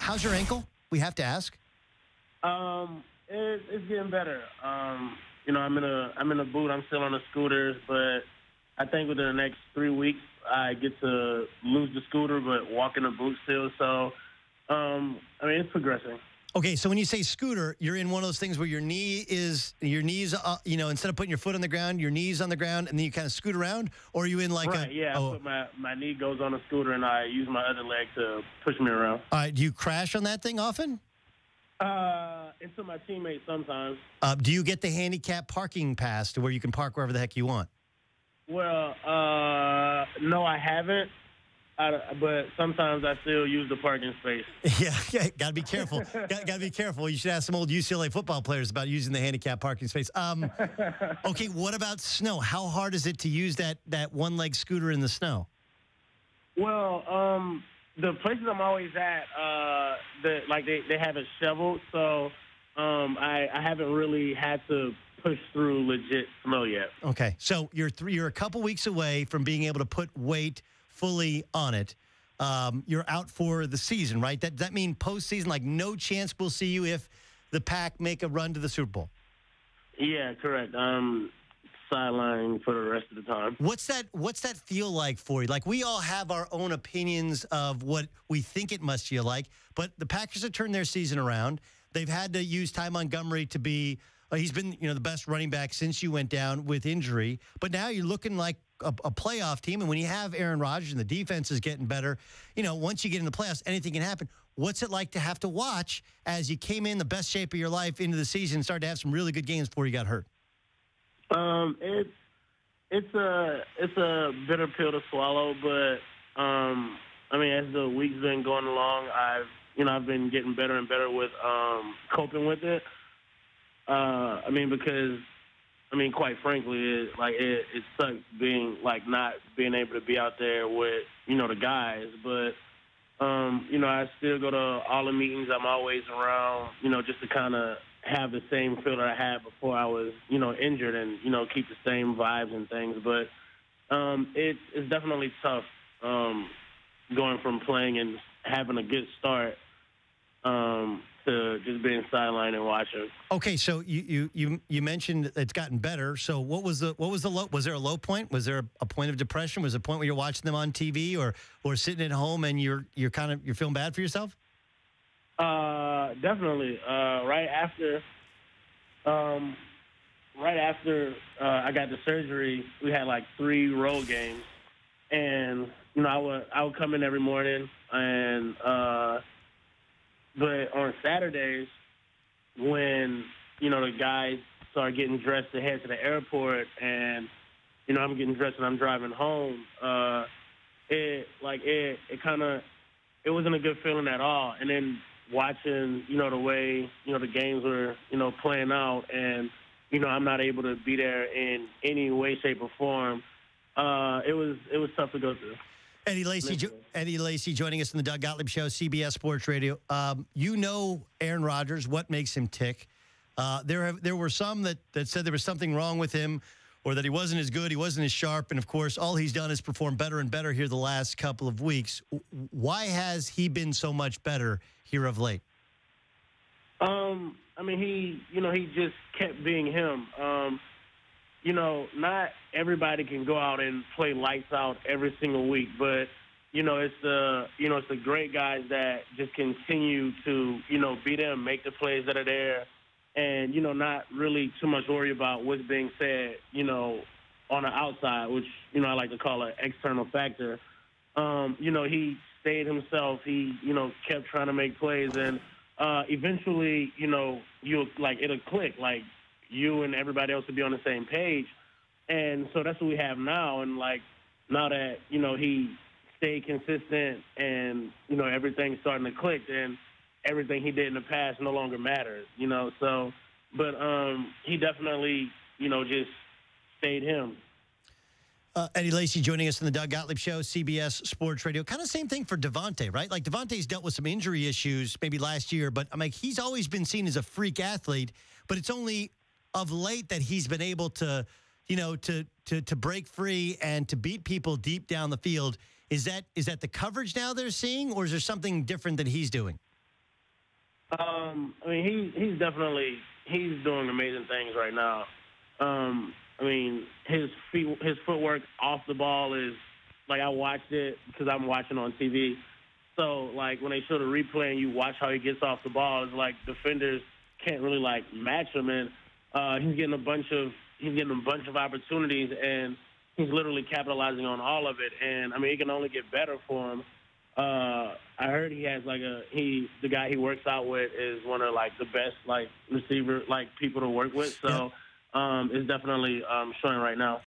how's your ankle? We have to ask. It's getting better. I'm in a boot. I'm still on the scooters, but I think within the next 3 weeks I get to lose the scooter, but walk in the boot still. So, it's progressing. Okay, so when you say scooter, you're in one of those things where your knees, instead of putting your foot on the ground, your knees on the ground, and then you kind of scoot around? Or are you in like right, yeah. I put my knee goes on the scooter, and I use my other leg to push me around. All right, do you crash on that thing often? Into my teammates sometimes. Do you get the handicap parking pass to where you can park wherever the heck you want? Well, no, I haven't. But sometimes I still use the parking space. Yeah, got to be careful. Got to be careful. You should ask some old UCLA football players about using the handicap parking space. Okay, what about snow? How hard is it to use that one-leg scooter in the snow? Well, the places I'm always at, they have it shoveled, so I haven't really had to push through legit snow yet. Okay, so you're a couple weeks away from being able to put weight fully on it. You're out for the season, right? Does that mean postseason, like no chance we'll see you if the Pack make a run to the Super Bowl? Yeah, correct. Sideline for the rest of the time. What's that feel like for you? Like, we all have our own opinions of what we think it must feel like, but the Packers have turned their season around. They've had to use Ty Montgomery to be he's been the best running back since you went down with injury, but now you're looking like a playoff team. And when you have Aaron Rodgers and the defense is getting better, once you get in the playoffs, anything can happen. What's it like to have to watch as you came in the best shape of your life into the season and started to have some really good games before you got hurt? It's a bitter pill to swallow, but as the week's been going along, I've been getting better and better with coping with it. Because quite frankly, it sucks being not being able to be out there with the guys, but I still go to all the meetings. I'm always around, just to kind of have the same feel that I had before I was, injured, and keep the same vibes and things. But it's definitely tough going from playing and having a good start to just being sidelined and watching. Okay, so you mentioned it's gotten better. So what was the low? Was there a low point? Was there a point of depression? Was there a point where you're watching them on TV or sitting at home and you're feeling bad for yourself? Definitely. Right after I got the surgery, we had like 3 road games, and I would come in every morning, and but on Saturdays when the guys start getting dressed to head to the airport, and I'm getting dressed and I'm driving home, it wasn't a good feeling at all. And then watching the way the games were playing out, and I'm not able to be there in any way, shape, or form. It was tough to go through. Eddie Lacy joining us in the Doug Gottlieb Show, CBS Sports Radio. Aaron Rodgers, what makes him tick? There were some that said there was something wrong with him, or that he wasn't as good, he wasn't as sharp, and of course, all he's done is perform better and better here the last couple of weeks. Why has he been so much better here of late? He just kept being him. Not everybody can go out and play lights out every single week, but it's the great guys that just continue to be there and make the plays that are there, and not really too much worry about what's being said on the outside, which I like to call an external factor. He stayed himself. He kept trying to make plays, and eventually it'll click. Like, you and everybody else will be on the same page. And so that's what we have now. And, now that, he stayed consistent and, everything's starting to click, then everything he did in the past no longer matters, So, but he definitely, just stayed him. Eddie Lacy joining us in the Doug Gottlieb Show, CBS Sports Radio. Kind of same thing for Devontae, right? Like, Devontae's dealt with some injury issues maybe last year, but he's always been seen as a freak athlete, but it's only of late that he's been able to, to break free and to beat people deep down the field. Is that the coverage now they're seeing, or is there something different that he's doing? I mean, he's doing amazing things right now. I mean, his footwork off the ball is like I watched it because I'm watching on TV. So like when they show the replay and you watch how he gets off the ball, it's like defenders can't really like match him, and he's getting a bunch of opportunities, and he's literally capitalizing on all of it. And I mean, it can only get better for him. I heard he has the guy he works out with is one of like the best like receiver like people to work with. So it's definitely showing right now.